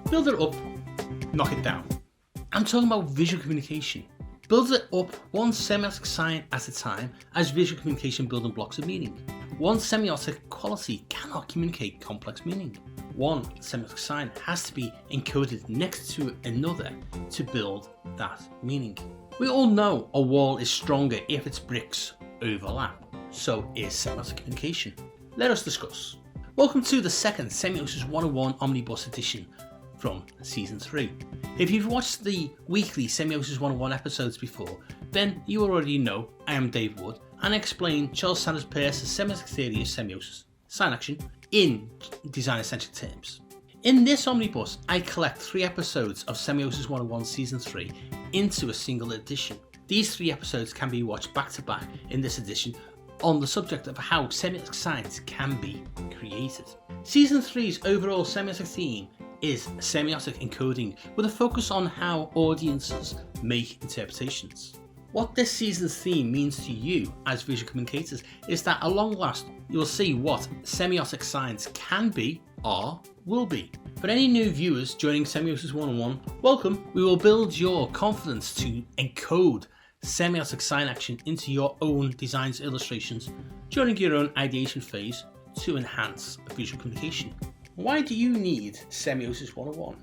Build it up, knock it down. I'm talking about visual communication. Build it up one semiotic sign at a time as visual communication building blocks of meaning. One semiotic quality cannot communicate complex meaning. One semiotic sign has to be encoded next to another to build that meaning. We all know a wall is stronger if its bricks overlap. So is semiotic communication. Let us discuss. Welcome to the second Semiosis 101 Omnibus edition from Season 3. If you've watched the weekly Semiosis 101 episodes before, then you already know I am Dave Wood and I explain Charles Sanders Peirce's semiotic theory of semiosis, sign action, in design-centric terms. In this omnibus, I collect 3 episodes of Semiosis 101 Season 3 into a single edition. These 3 episodes can be watched back to back in this edition on the subject of how semiotic science can be created. Season 3's overall semiotic theme is semiotic encoding, with a focus on how audiences make interpretations. What this season's theme means to you as visual communicators is that at long last you'll see what semiotic science can be or will be. For any new viewers joining Semiosis 101, welcome. We will build your confidence to encode semiotic sign action into your own designs and illustrations during your own ideation phase to enhance visual communication. Why do you need Semiosis 101?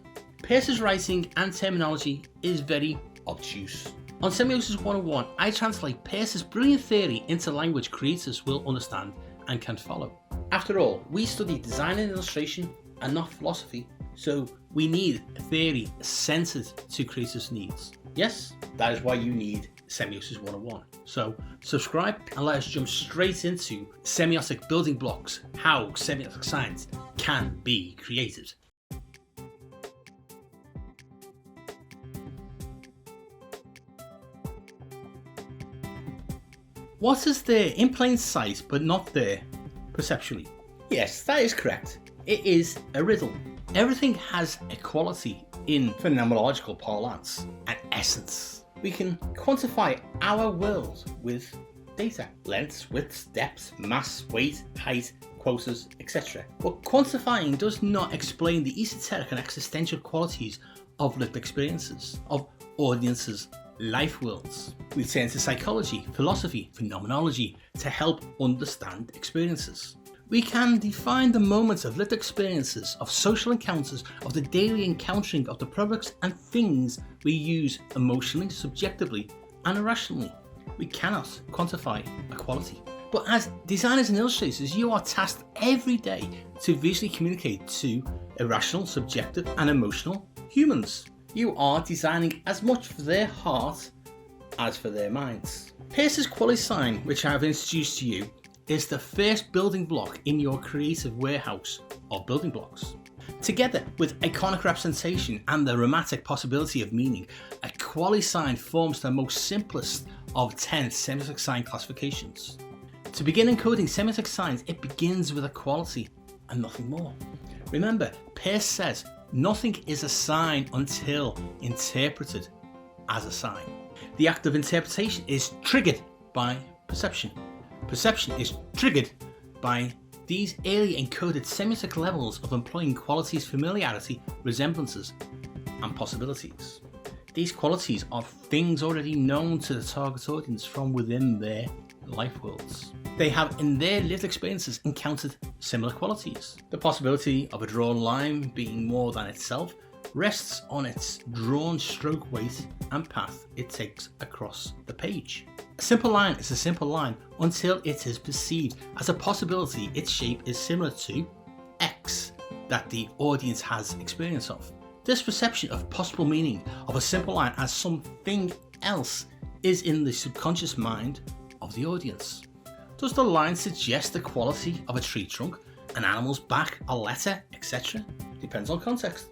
Peirce's writing and terminology is very obtuse. On Semiosis 101, I translate Peirce's brilliant theory into language creators will understand and can follow. After all, we study design and illustration and not philosophy, so we need a theory centered to creators' needs. Yes, that is why you need Semiosis 101. So subscribe and let us jump straight into semiotic building blocks, how semiotic science can be created. What is there in plain sight but not there perceptually? Yes, that is correct. It is a riddle. Everything has a quality in phenomenological parlance, an essence. We can quantify our world with data, lengths, widths, depths, mass, weight, height, quotas, etc. But quantifying does not explain the esoteric and existential qualities of lived experiences, of audiences' life worlds. We turn to psychology, philosophy, phenomenology to help understand experiences. We can define the moments of lived experiences, of social encounters, of the daily encountering of the products and things we use emotionally, subjectively, and irrationally. We cannot quantify a quality. But as designers and illustrators, you are tasked every day to visually communicate to irrational, subjective, and emotional humans. You are designing as much for their heart as for their minds. Peirce's quality sign, which I have introduced to you, is the first building block in your creative warehouse of building blocks. Together with iconic representation and the romantic possibility of meaning, a quality sign forms the most simplest of 10 semiotic sign classifications. To begin encoding semiotic signs, it begins with a quality and nothing more. Remember, Peirce says nothing is a sign until interpreted as a sign. The act of interpretation is triggered by perception. Perception is triggered by these early encoded semiotic levels of employing qualities, familiarity, resemblances, and possibilities. These qualities are things already known to the target audience from within their life worlds. They have in their lived experiences encountered similar qualities. The possibility of a drawn line being more than itself rests on its drawn stroke weight and path it takes across the page. A simple line is a simple line until it is perceived as a possibility its shape is similar to X that the audience has experience of. This perception of possible meaning of a simple line as something else is in the subconscious mind of the audience. Does the line suggest the quality of a tree trunk, an animal's back, a letter, etc.? Depends on context.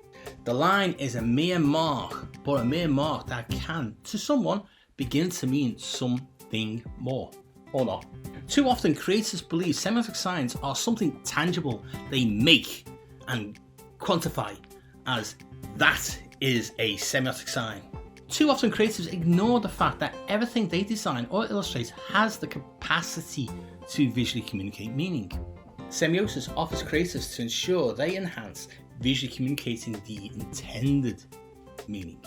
The line is a mere mark, but a mere mark that can, to someone, begin to mean something more, or not. Too often creators believe semiotic signs are something tangible they make and quantify as that is a semiotic sign. Too often creators ignore the fact that everything they design or illustrate has the capacity to visually communicate meaning. Semiosis offers creators to ensure they enhance visually communicating the intended meaning.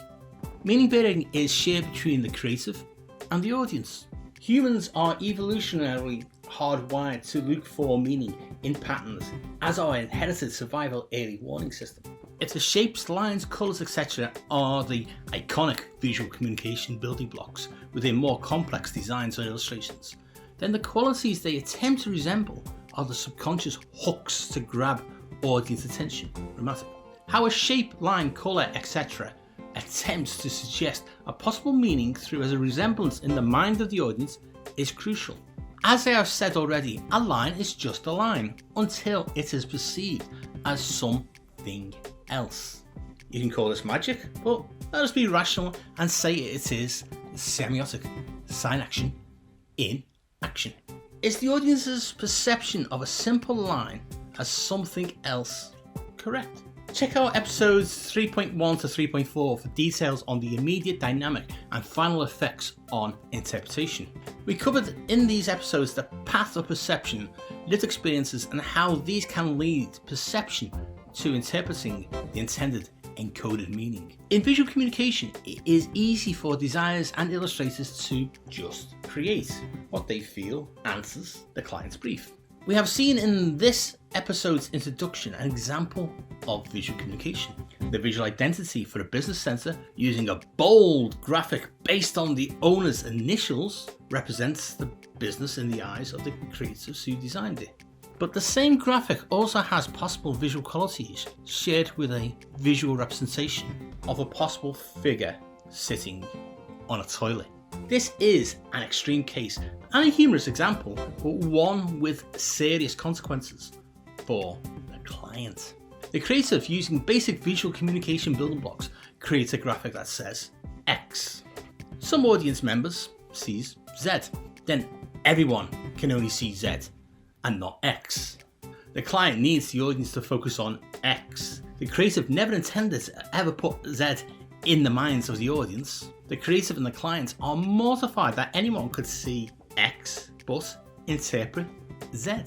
Meaning bearing is shared between the creative and the audience. Humans are evolutionarily hardwired to look for meaning in patterns as our inherited survival early warning system. If the shapes, lines, colours, etc. are the iconic visual communication building blocks within more complex designs or illustrations, then the qualities they attempt to resemble are the subconscious hooks to grab audience attention. Dramatic. How a shape, line, colour, etc. attempts to suggest a possible meaning through as a resemblance in the mind of the audience is crucial. As I have said already, a line is just a line until it is perceived as something else. You can call this magic, but let us be rational and say it is semiotic, sign action in action. Is the audience's perception of a simple line as something else correct? Check out episodes 3.1 to 3.4 for details on the immediate dynamic and final effects on interpretation. We covered in these episodes the path of perception, lived experiences, and how these can lead perception to interpreting the intended encoded meaning. In visual communication, it is easy for designers and illustrators to just create what they feel answers the client's brief. We have seen in this episode's introduction an example of visual communication. The visual identity for a business center using a bold graphic based on the owner's initials represents the business in the eyes of the creatives who designed it. But the same graphic also has possible visual qualities shared with a visual representation of a possible figure sitting on a toilet. This is an extreme case and a humorous example, but one with serious consequences for the client. The creative, using basic visual communication building blocks, creates a graphic that says X. Some audience members sees Z, then everyone can only see Z and not X. The client needs the audience to focus on X. The creative never intended to ever put Z in the minds of the audience. The creative and the client are mortified that anyone could see X but interpret Z.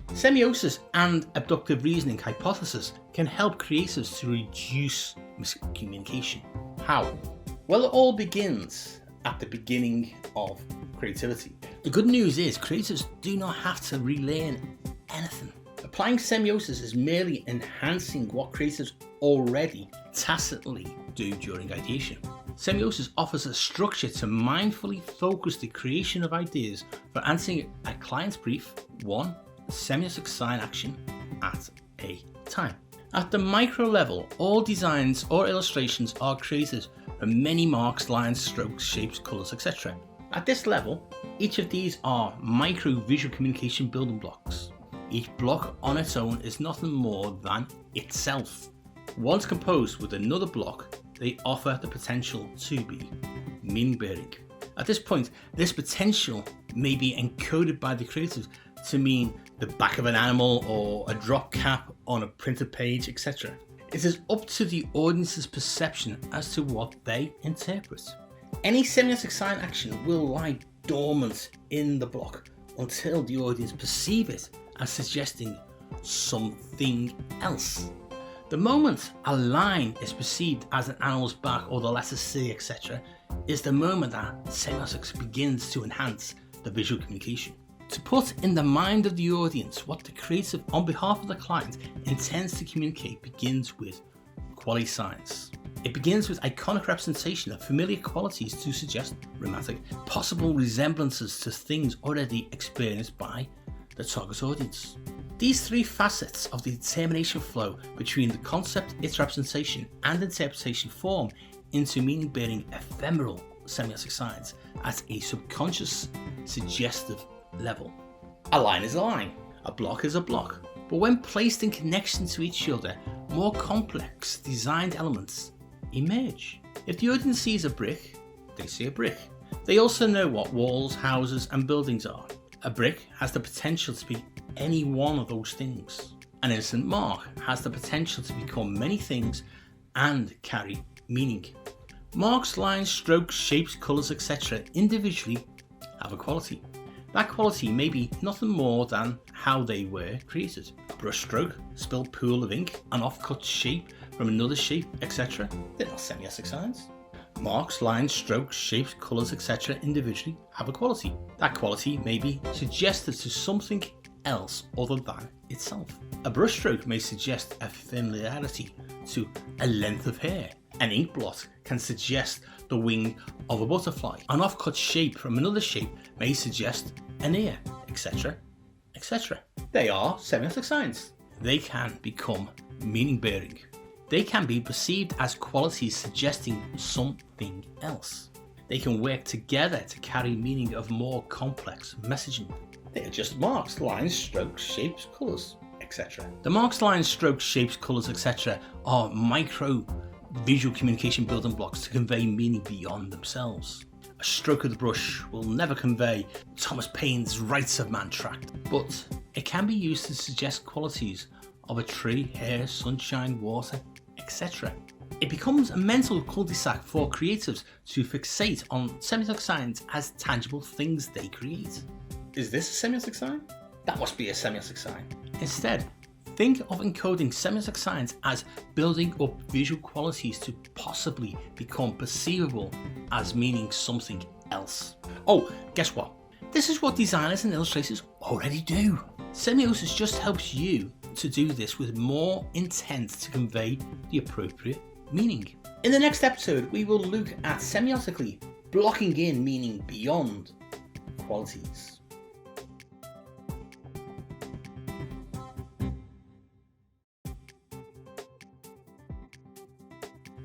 Semiosis and abductive reasoning hypothesis can help creatives to reduce miscommunication. How? Well, it all begins at the beginning of creativity. The good news is creatives do not have to relearn anything. Applying semiosis is merely enhancing what creatives already tacitly do during ideation. Semiosis offers a structure to mindfully focus the creation of ideas for answering a client's brief, one semiotic sign action at a time. At the micro level, all designs or illustrations are created from many marks, lines, strokes, shapes, colours, etc. At this level, each of these are micro visual communication building blocks. Each block on its own is nothing more than itself. Once composed with another block, they offer the potential to be meaning bearing. At this point, this potential may be encoded by the creative to mean the back of an animal or a drop cap on a printed page, etc. It is up to the audience's perception as to what they interpret. Any semiotic sign action will lie dormant in the block until the audience perceive it as suggesting something else. The moment a line is perceived as an animal's back or the letter C, etc., is the moment that semiotics begins to enhance the visual communication. To put in the mind of the audience what the creative on behalf of the client intends to communicate begins with quality signs. It begins with iconic representation of familiar qualities to suggest romantic, possible resemblances to things already experienced by the target audience. These three facets of the determination flow between the concept, its representation, and interpretation form into meaning-bearing ephemeral semiotic signs at a subconscious, suggestive level. A line is a line, a block is a block, but when placed in connection to each other, more complex designed elements emerge. If the audience sees a brick, they see a brick. They also know what walls, houses, and buildings are. A brick has the potential to be any one of those things. An innocent mark has the potential to become many things and carry meaning. Marks, lines, strokes, shapes, colours, etc. individually have a quality. That quality may be nothing more than how they were created. A brushstroke, spilled pool of ink, an off-cut shape from another shape, etc. They're not semiotic signs. Marks, lines, strokes, shapes, colours, etc. individually have a quality. That quality may be suggested to something else other than itself. A brushstroke may suggest a familiarity to a length of hair. An ink blot can suggest the wing of a butterfly. An off-cut shape from another shape may suggest an ear, etc. etc. They are semiotic signs. They can become meaning-bearing. They can be perceived as qualities suggesting something else. They can work together to carry meaning of more complex messaging. They are just marks, lines, strokes, shapes, colours, etc. The marks, lines, strokes, shapes, colours, etc. are micro visual communication building blocks to convey meaning beyond themselves. A stroke of the brush will never convey Thomas Paine's Rights of Man tract, but it can be used to suggest qualities of a tree, hair, sunshine, water, etc. It becomes a mental cul-de-sac for creatives to fixate on semiotic signs as tangible things they create. Is this a semiotic sign? That must be a semiotic sign. Instead, think of encoding semiotic signs as building up visual qualities to possibly become perceivable as meaning something else. Oh, guess what? This is what designers and illustrators already do. Semiosis just helps you to do this with more intent to convey the appropriate meaning. In the next episode, we will look at semiotically blocking in meaning beyond qualities.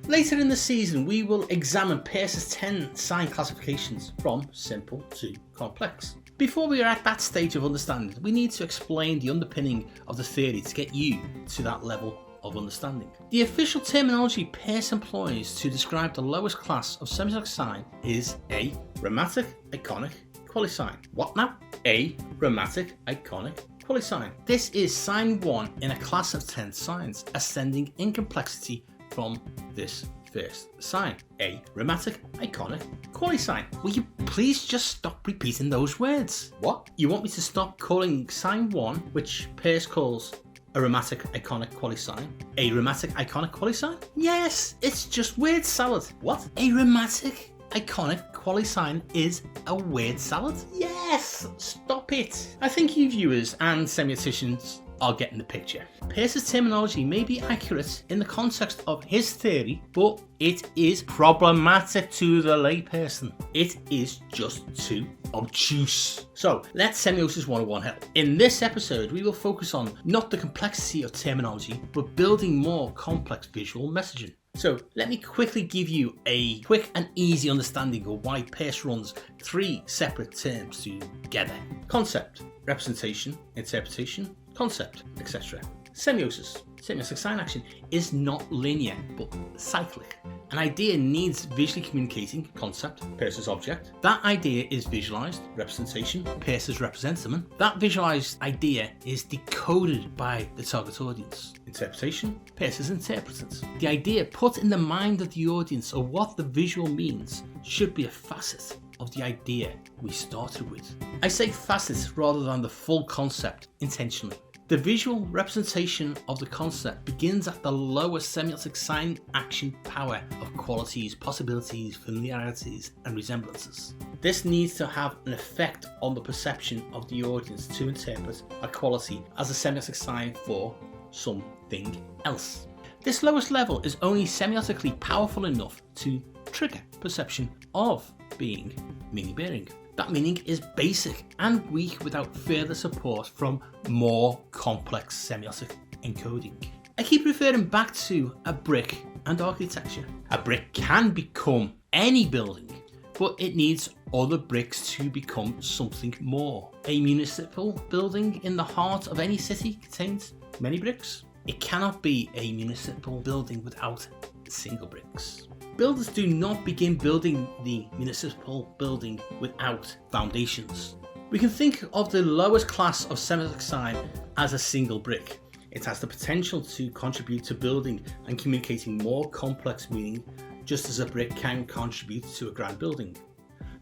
Later in the season, we will examine Peirce's 10 sign classifications from simple to complex. Before we are at that stage of understanding, we need to explain the underpinning of the theory to get you to that level of understanding. The official terminology Peirce employs to describe the lowest class of semiotic sign is a rhomatic iconic qualisign. What now? A rhomatic iconic qualisign. This is sign 1 in a class of 10 signs, ascending in complexity from this first sign, a rhomatic iconic qualisign. Will you please just stop repeating those words? What? You want me to stop calling sign 1, which Peirce calls a rhomatic iconic qualisign, a rhomatic iconic qualisign? Yes, it's just word salad. What? A rhomatic iconic qualisign is a word salad? Yes, stop it. I think you viewers and semioticians are getting the picture. Peirce's terminology may be accurate in the context of his theory, but it is problematic to the layperson. It is just too obtuse. So let Semiosis 101 help. In this episode, we will focus on not the complexity of terminology, but building more complex visual messaging. So let me quickly give you a quick and easy understanding of why Peirce runs 3 separate terms together: concept, representation, interpretation, concept, etc. Semiosis, semiotic sign action, is not linear but cyclic. An idea needs visually communicating concept, Peirce's object. That idea is visualized, representation, Peirce's representamen. That visualized idea is decoded by the target audience. Interpretation, Peirce's interpretant. The idea put in the mind of the audience of what the visual means should be a facet of the idea we started with. I say facets rather than the full concept intentionally. The visual representation of the concept begins at the lowest semiotic sign action power of qualities, possibilities, familiarities, and resemblances. This needs to have an effect on the perception of the audience to interpret a quality as a semiotic sign for something else. This lowest level is only semiotically powerful enough to trigger perception of being meaning-bearing. That meaning is basic and weak without further support from more complex semiotic encoding. I keep referring back to a brick and architecture. A brick can become any building, but it needs other bricks to become something more. A municipal building in the heart of any city contains many bricks. It cannot be a municipal building without single bricks. Builders do not begin building the municipal building without foundations. We can think of the lowest class of semiotic sign as a single brick. It has the potential to contribute to building and communicating more complex meaning, just as a brick can contribute to a grand building.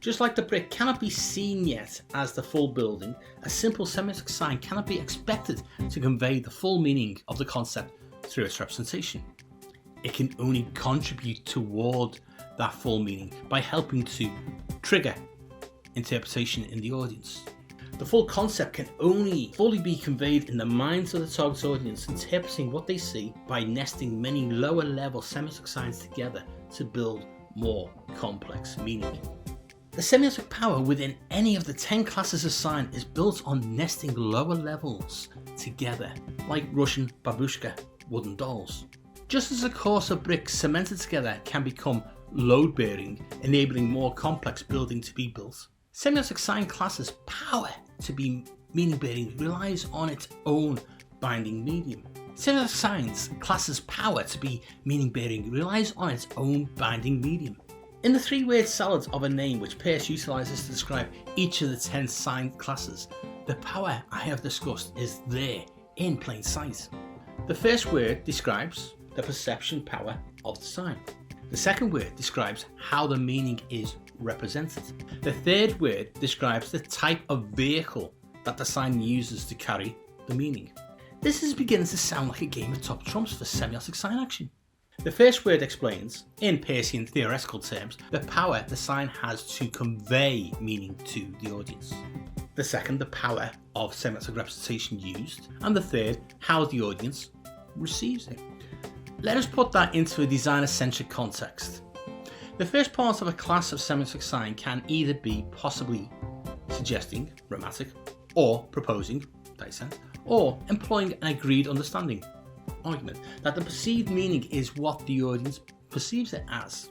Just like the brick cannot be seen yet as the full building, a simple semiotic sign cannot be expected to convey the full meaning of the concept through its representation. It can only contribute toward that full meaning by helping to trigger interpretation in the audience. The full concept can only fully be conveyed in the minds of the target audience, interpreting what they see by nesting many lower level semiotic signs together to build more complex meaning. The semiotic power within any of the 10 classes of sign is built on nesting lower levels together, like Russian babushka wooden dolls. Just as a course of bricks cemented together can become load-bearing, enabling more complex building to be built, semiotic sign classes' power to be meaning-bearing relies on its own binding medium. Semiotic signs classes' power to be meaning-bearing relies on its own binding medium. In the three-word salad of a name which Peirce utilizes to describe each of the 10 sign classes, the power I have discussed is there in plain sight. The first word describes the perception power of the sign. The second word describes how the meaning is represented. The third word describes the type of vehicle that the sign uses to carry the meaning. This is beginning to sound like a game of top trumps for semiotic sign action. The first word explains, in Peircean theoretical terms, the power the sign has to convey meaning to the audience. The second, the power of semiotic representation used. And the third, how the audience receives it. Let us put that into a designer-centric context. The first part of a class of semiotic sign can either be possibly suggesting, grammatic, or proposing, dissent, or employing an agreed understanding, argument, that the perceived meaning is what the audience perceives it as.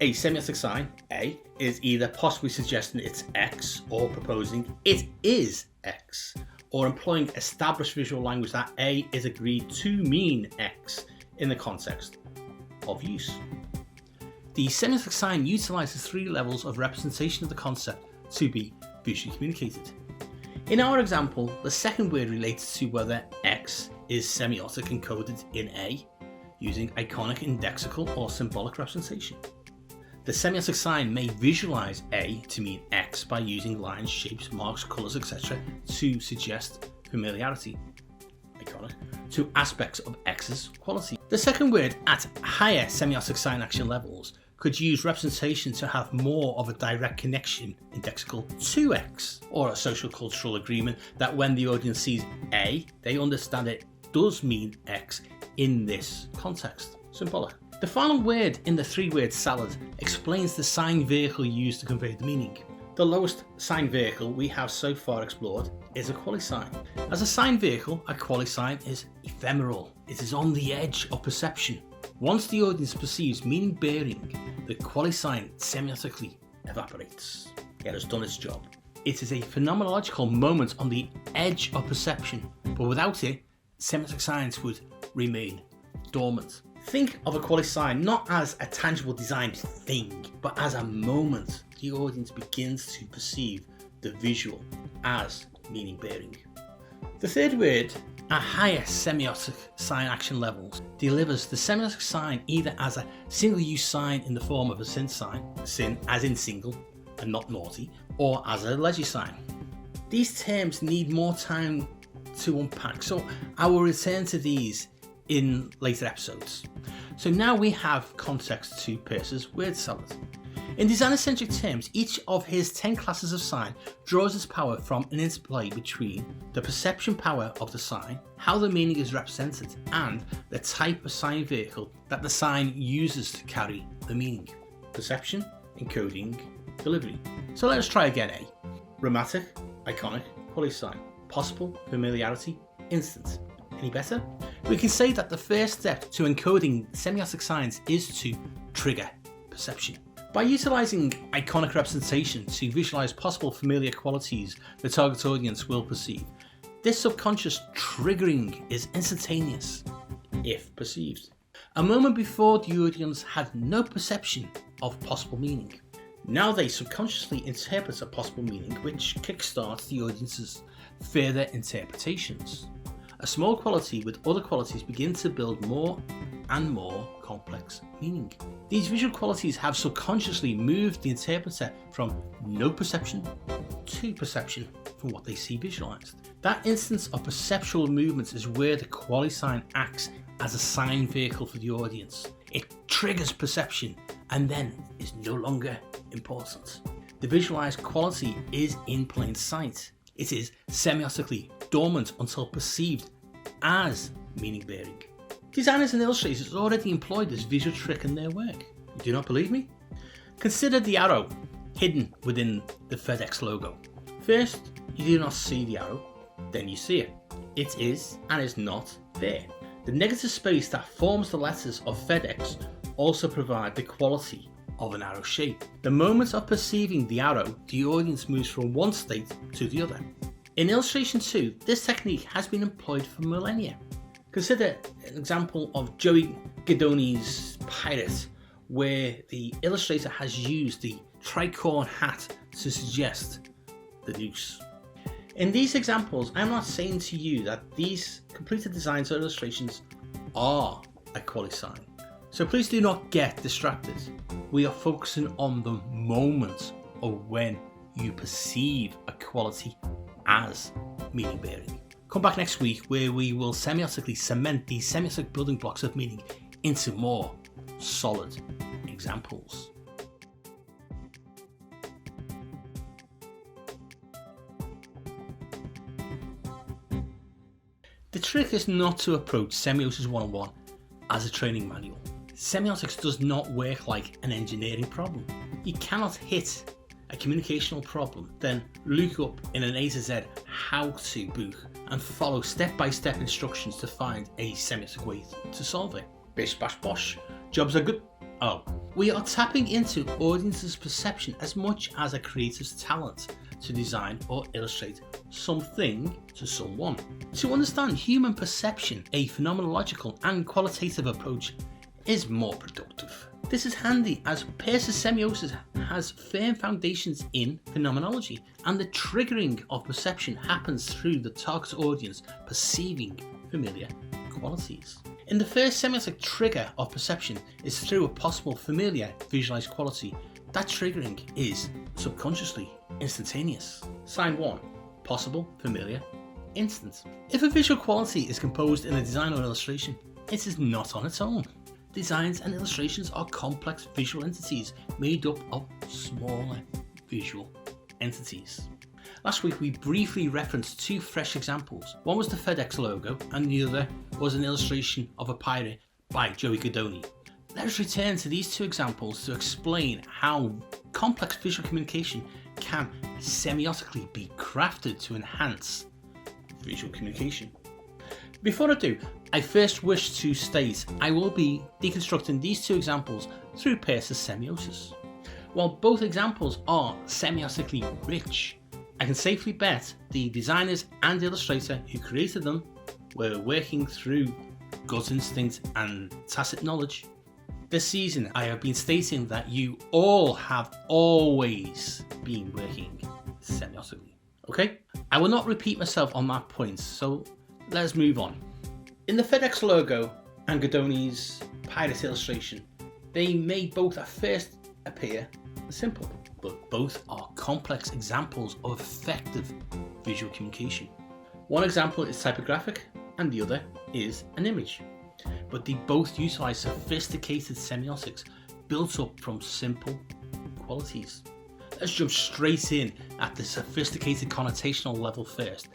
A semiotic sign, A, is either possibly suggesting it's X or proposing it is X, or employing established visual language that A is agreed to mean X in the context of use. The semiotic sign utilizes 3 levels of representation of the concept to be visually communicated. In our example, the second word relates to whether X is semiotic encoded in A, using iconic, indexical, or symbolic representation. The semiotic sign may visualize A to mean X by using lines, shapes, marks, colors, etc. to suggest familiarity, iconic, to aspects of X's quality. The second word at higher semiotic sign action levels could use representation to have more of a direct connection, indexical, to X, or a social cultural agreement that when the audience sees A, they understand it does mean X in this context, symbolic. The final word in the 3-word salad explains the sign vehicle used to convey the meaning. The lowest sign vehicle we have so far explored is a quasi-sign. As a sign vehicle, a quasi-sign is ephemeral. It is on the edge of perception. Once the audience perceives meaning bearing, the quasi-sign semiotically evaporates. It has done its job. It is a phenomenological moment on the edge of perception, but without it, semiotic signs would remain dormant. Think of a quasi-sign not as a tangible designed thing, but as a moment the audience begins to perceive the visual as meaning bearing. The third word, at higher semiotic sign action levels, delivers the semiotic sign either as a single-use sign in the form of a sin sign, sin as in single and not naughty, or as a leggy sign. These terms need more time to unpack, so I will return to these in later episodes. So now we have context to Peirce's word salad. In designer-centric terms, each of his 10 classes of sign draws its power from an interplay between the perception power of the sign, how the meaning is represented, and the type of sign vehicle that the sign uses to carry the meaning. Perception, encoding, delivery. So let us try again. A. Grammatic, iconic, quasi-sign. Possible, familiarity, instant. Any better? We can say that the first step to encoding semiotic signs is to trigger perception. By utilizing iconic representation to visualize possible familiar qualities the target audience will perceive, this subconscious triggering is instantaneous, if perceived. A moment before, the audience had no perception of possible meaning. Now they subconsciously interpret a possible meaning, which kickstarts the audience's further interpretations. A small quality with other qualities begin to build more and more complex meaning. These visual qualities have subconsciously moved the interpreter from no perception to perception from what they see visualized. That instance of perceptual movements is where the quality sign acts as a sign vehicle for the audience. It triggers perception and then is no longer important. The visualized quality is in plain sight. It is semiotically dormant until perceived as meaning bearing. Designers and illustrators already employ this visual trick in their work. You do not believe me? Consider the arrow hidden within the FedEx logo. First, you do not see the arrow, then you see it. It is and is not there. The negative space that forms the letters of FedEx also provide the quality of an arrow shape. The moment of perceiving the arrow, the audience moves from one state to the other. In illustration 2, this technique has been employed for millennia. Consider an example of Joey Guidoni's Pirate, where the illustrator has used the tricorn hat to suggest the noose. In these examples, I'm not saying to you that these completed designs or illustrations are a quality sign. So please do not get distracted. We are focusing on the moment of when you perceive a quality as meaning bearing. Come back next week where we will semiotically cement these semiotic building blocks of meaning into more solid examples. The trick is not to approach Semiosis 101 as a training manual. Semiotics does not work like an engineering problem. You cannot hit a communicational problem, then look up in an A to Z how-to book and follow step-by-step instructions to find a semiotic way to solve it. Bish bash bosh, jobs are good. Oh, we are tapping into audience's perception as much as a creative's talent to design or illustrate something to someone. To understand human perception, a phenomenological and qualitative approach is more productive. This is handy as Peirce's semiosis has firm foundations in phenomenology, and the triggering of perception happens through the target audience perceiving familiar qualities. In the first semiotic trigger of perception is through a possible familiar visualized quality. That triggering is subconsciously instantaneous. Sign 1. Possible, familiar, instant. If a visual quality is composed in a design or illustration, it is not on its own. Designs and illustrations are complex visual entities made up of smaller visual entities. Last week we briefly referenced two fresh examples. One was the FedEx logo and the other was an illustration of a pirate by Joey Guidoni. Let us return to these two examples to explain how complex visual communication can semiotically be crafted to enhance visual communication. Before I do, I first wish to state I will be deconstructing these two examples through Peirce's semiosis. While both examples are semiotically rich, I can safely bet the designers and illustrator who created them were working through gut instinct and tacit knowledge. This season I have been stating that you all have always been working semiotically. Okay? I will not repeat myself on that point, so let's move on. In the FedEx logo and Guidoni's pirate illustration, they may both at first appear simple, but both are complex examples of effective visual communication. One example is typographic and the other is an image, but they both utilize sophisticated semiotics built up from simple qualities. Let's jump straight in at the sophisticated connotational level first,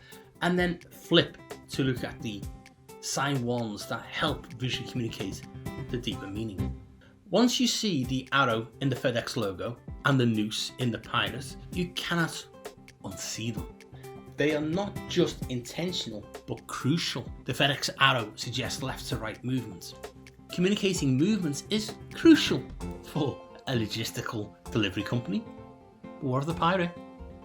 and then flip to look at the sign ones that help visually communicate the deeper meaning. Once you see the arrow in the FedEx logo and the noose in the pirate, you cannot unsee them. They are not just intentional but crucial. The FedEx arrow suggests left to right movements. Communicating movements is crucial for a logistical delivery company. Or the pirate.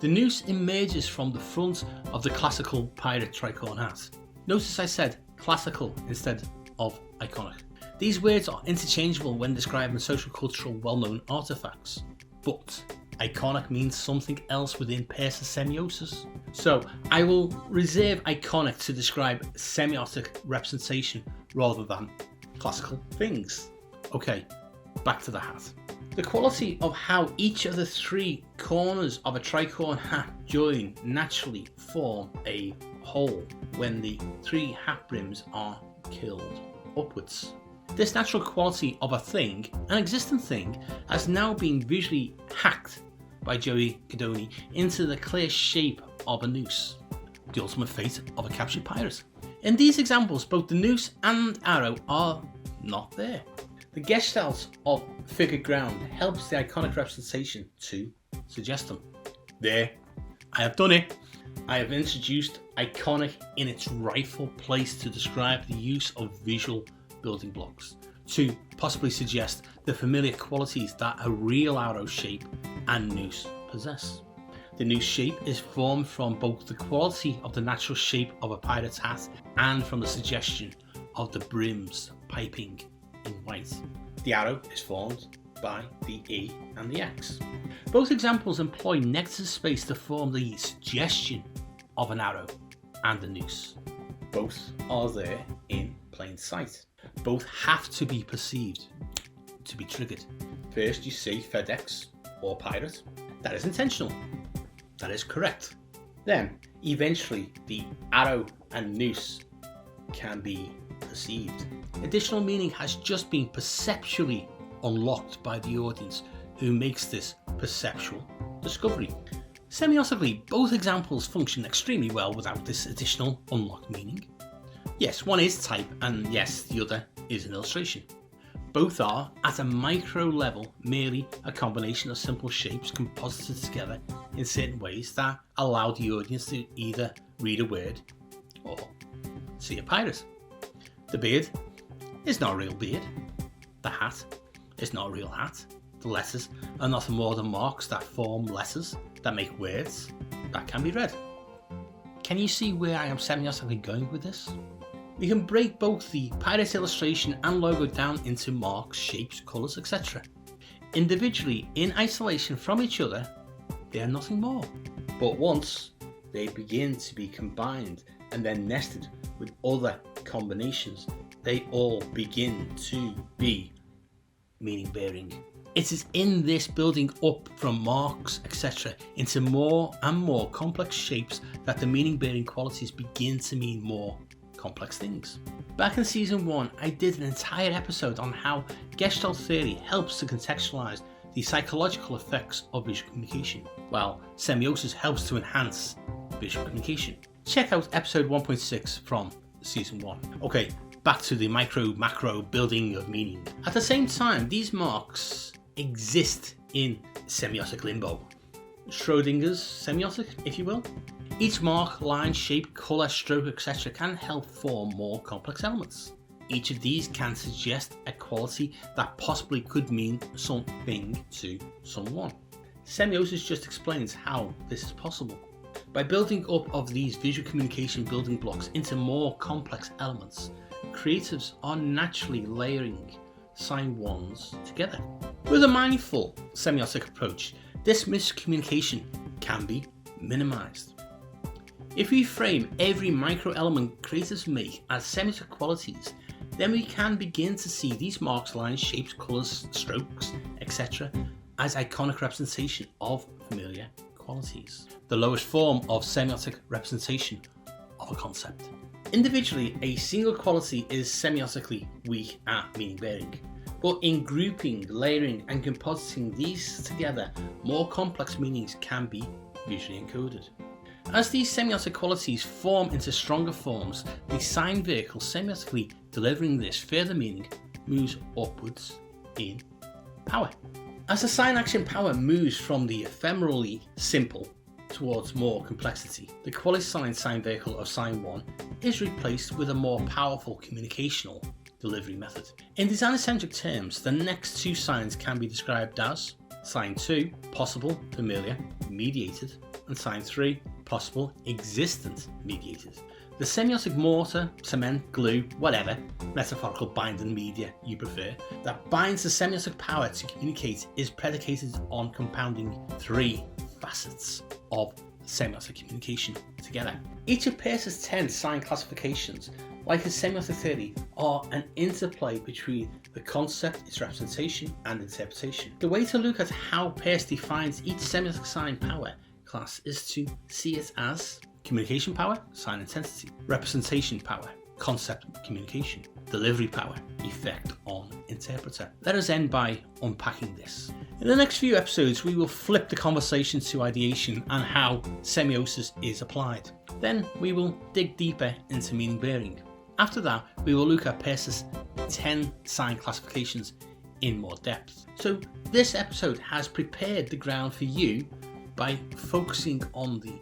The noose emerges from the front of the classical pirate tricorn hat. Notice I said classical instead of iconic. These words are interchangeable when describing social cultural well-known artifacts, but iconic means something else within Peirce's semiosis. So I will reserve iconic to describe semiotic representation rather than classical things. Okay, back to the hat. The quality of how each of the three corners of a tricorn hat join naturally form a whole when the three hat brims are curled upwards. This natural quality of a thing, an existing thing, has now been visually hacked by Joey Cadoni into the clear shape of a noose, the ultimate fate of a captured pirate. In these examples, both the noose and arrow are not there. The gestalt of figured ground helps the iconic representation to suggest them. There, I have done it. I have introduced iconic in its rightful place to describe the use of visual building blocks, to possibly suggest the familiar qualities that a real arrow shape and noose possess. The noose shape is formed from both the quality of the natural shape of a pirate's hat and from the suggestion of the brims piping in white. The arrow is formed by the E and the X. Both examples employ negative space to form the suggestion of an arrow and a noose. Both are there in plain sight. Both have to be perceived to be triggered. First you see FedEx or pirate. That is intentional. That is correct. Then eventually the arrow and noose can be perceived. Additional meaning has just been perceptually unlocked by the audience who makes this perceptual discovery. Semiotically, both examples function extremely well without this additional unlocked meaning. Yes, one is type and yes, the other is an illustration. Both are, at a micro level, merely a combination of simple shapes composited together in certain ways that allow the audience to either read a word or see a pirate. The beard is not a real beard. The hat is not a real hat. The letters are nothing more than marks that form letters that make words that can be read. Can you see where I am semiotically going with this? We can break both the pirate illustration and logo down into marks, shapes, colours, etc. Individually, in isolation from each other, they are nothing more. But once they begin to be combined and then nested with other combinations, they all begin to be meaning bearing. It is in this building up from marks, etc., into more and more complex shapes that the meaning bearing qualities begin to mean more complex things. Back in season 1, I did an entire episode on how Gestalt theory helps to contextualize the psychological effects of visual communication, while semiosis helps to enhance visual communication. Check out episode 1.6 from season 1. Okay, back to the macro building of meaning. At the same time, these marks exist in semiotic limbo. Schrodinger's semiotic, if you will. Each mark, line, shape, colour, stroke, etc. can help form more complex elements. Each of these can suggest a quality that possibly could mean something to someone. Semiosis just explains how this is possible. By building up of these visual communication building blocks into more complex elements, creatives are naturally layering sign ones together. With a mindful semiotic approach, this miscommunication can be minimized. If we frame every micro element creatives make as semiotic qualities, then we can begin to see these marks, lines, shapes, colours, strokes, etc. as iconic representation of familiar qualities. The lowest form of semiotic representation of a concept. Individually, a single quality is semiotically weak at meaning bearing, but in grouping, layering and compositing these together, more complex meanings can be visually encoded. As these semiotic qualities form into stronger forms, the sign vehicle semiotically delivering this further meaning moves upwards in power. As the sign action power moves from the ephemerally simple towards more complexity, the quasi sign vehicle of sign 1 is replaced with a more powerful communicational delivery method. In design-centric terms, the next two signs can be described as sign 2, possible, familiar, mediated, and sign 3, possible, existent, mediated. The semiotic mortar, cement, glue, whatever metaphorical binding media you prefer, that binds the semiotic power to communicate is predicated on compounding three facets of semiotic communication together. Each of Peirce's 10 sign classifications like a semiotic theory, are an interplay between the concept, its representation, and interpretation. The way to look at how Peirce defines each semiotic sign power class is to see it as communication power, sign intensity, representation power, concept communication, delivery power, effect on interpreter. Let us end by unpacking this. In the next few episodes, we will flip the conversation to ideation and how semiosis is applied. Then we will dig deeper into meaning bearing. After that, we will look at Peirce's 10 sign classifications in more depth. So this episode has prepared the ground for you by focusing on the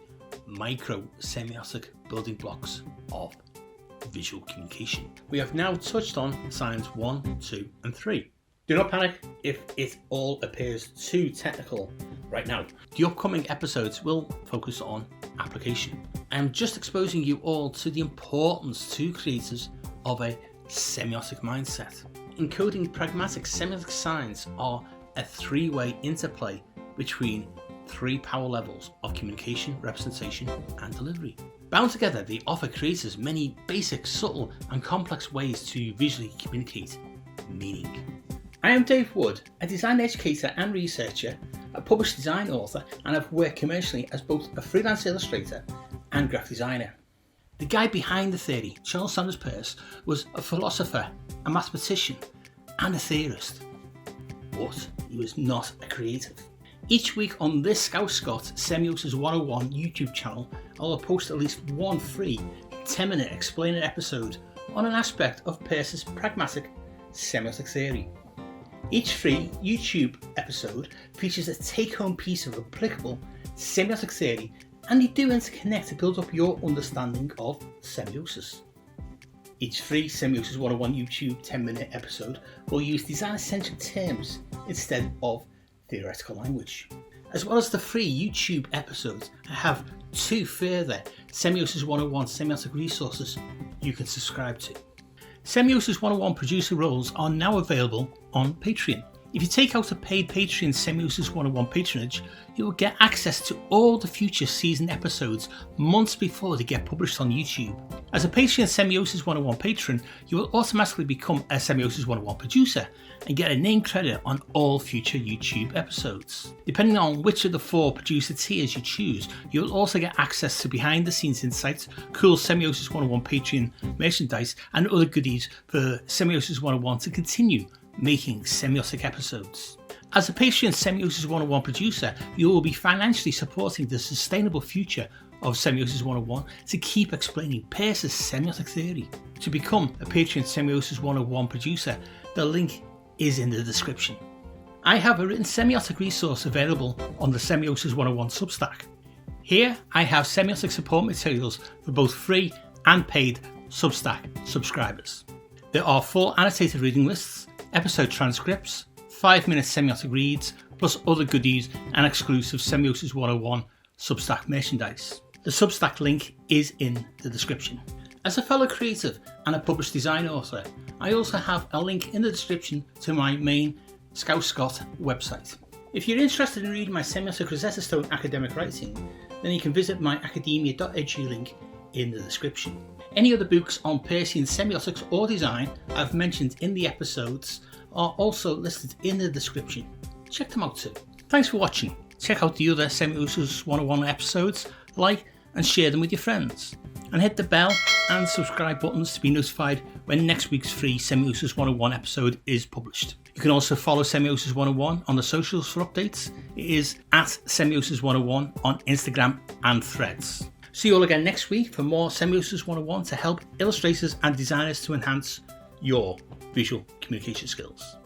micro semiotic building blocks of visual communication. We have now touched on signs 1, 2 and 3. Do not panic if it all appears too technical right now. The upcoming episodes will focus on application. I am just exposing you all to the importance to creators of a semiotic mindset. Encoding pragmatic semiotic signs are a three-way interplay between three power levels of communication, representation and delivery. Bound together, they offer creators many basic, subtle and complex ways to visually communicate meaning. I am Dave Wood, a design educator and researcher, a published design author, and I've worked commercially as both a freelance illustrator and graphic designer. The guy behind the theory, Charles Sanders Peirce, was a philosopher, a mathematician and a theorist, but he was not a creative. Each week on this Scout Scott Semiosis 101 YouTube channel, I will post at least one free 10-minute explainer episode on an aspect of Peirce's pragmatic semiotic theory. Each free YouTube episode features a take-home piece of applicable semiotic theory, and they do interconnect to build up your understanding of semiosis. Each free Semiosis 101 YouTube 10-minute episode will use design-centric terms instead of theoretical language. As well as the free YouTube episodes, I have 2 further Semiosis 101 semiotic resources you can subscribe to. Semiosis 101 producer roles are now available on Patreon. If you take out a paid Patreon Semiosis 101 patronage, you will get access to all the future season episodes months before they get published on YouTube. As a Patreon Semiosis 101 patron, you will automatically become a Semiosis 101 producer and get a name credit on all future YouTube episodes. Depending on which of the 4 producer tiers you choose, you will also get access to behind the scenes insights, cool Semiosis 101 Patreon merchandise and other goodies for Semiosis 101 to continue making semiotic episodes. As a Patreon Semiosis 101 producer, you will be financially supporting the sustainable future of Semiosis 101 to keep explaining Peirce's semiotic theory. To become a Patreon Semiosis 101 producer, the link is in the description. I have a written semiotic resource available on the Semiosis 101 Substack. Here I have semiotic support materials for both free and paid Substack subscribers. There are full annotated reading lists, episode transcripts, 5-minute semiotic reads, plus other goodies and exclusive Semiosis 101 Substack merchandise. The Substack link is in the description. As a fellow creative and a published design author, I also have a link in the description to my main Scout Scott website. If you're interested in reading my semiotic Rosetta Stone academic writing, then you can visit my academia.edu link in the description. Any other books on Peircean semiotics or design I've mentioned in the episodes are also listed in the description. Check them out too. Thanks for watching. Check out the other Semiosis 101 episodes, like and share them with your friends. And hit the bell and subscribe buttons to be notified when next week's free Semiosis 101 episode is published. You can also follow Semiosis 101 on the socials for updates. It is at Semiosis 101 on Instagram and Threads. See you all again next week for more Semiosis 101 to help illustrators and designers to enhance your visual communication skills.